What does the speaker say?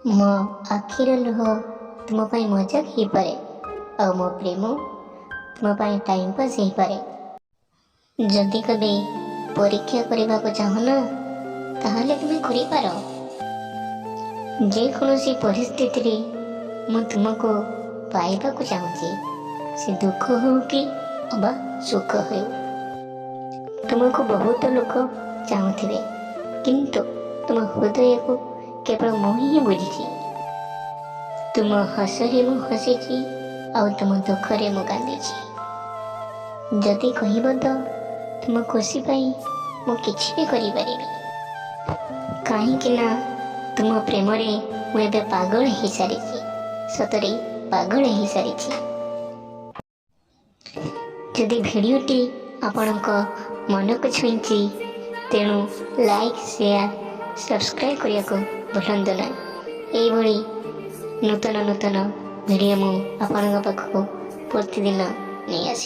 ମୋ ଆଖିର ଲୁହ ତୁମ ପାଇଁ ମଜାକ ହେଇପାରେ, ଆଉ ମୋ ପ୍ରେମ ତୁମ ପାଇଁ ଟାଇମ୍ ପାସ୍ ହେଇପାରେ। ଯଦି କେବେ ପରୀକ୍ଷା କରିବାକୁ ଚାହୁଁନା, ତାହେଲେ ତୁମେ କରିପାର। ଯେକୌଣସି ପରିସ୍ଥିତିରେ ମୁଁ ତୁମକୁ ପାଇବାକୁ ଚାହୁଁଛି, ସେ ଦୁଃଖ ହେଉ କି ଅବା ସୁଖ ହେଉ। ତୁମକୁ ବହୁତ ଲୋକ ଚାହୁଁଥିବେ, କିନ୍ତୁ ତୁମ ହୃଦୟକୁ କେବଳ ମୁଁ ହିଁ ବୁଝିଛି। ତୁମ ହସରେ ମୁଁ ହସିଛି, ଆଉ ତୁମ ଦୁଃଖରେ ମୁଁ କାନ୍ଦିଛି। ଯଦି କହିବ ତ ତୁମ ଖୁସି ପାଇଁ ମୁଁ କିଛି ବି କରିପାରିବି, କାହିଁକି ନା ତୁମ ପ୍ରେମରେ ମୁଁ ଏବେ ପାଗଳ ହେଇସାରିଛି। ସତରେ ପାଗଳ ହେଇସାରିଛି। ଯଦି ଭିଡ଼ିଓଟି ଆପଣଙ୍କ ମନକୁ ଛୁଇଁଛି, ତେଣୁ ଲାଇକ୍, ସେୟାର, ସବସ୍କ୍ରାଇବ୍ କରିବାକୁ ଭୁଲନ୍ତୁ ନାହିଁ। ଏଇଭଳି ନୂତନ ଭିଡ଼ିଓ ମୁଁ ଆପଣଙ୍କ ପାଖକୁ ପ୍ରତିଦିନ ନେଇ ଆସିବି।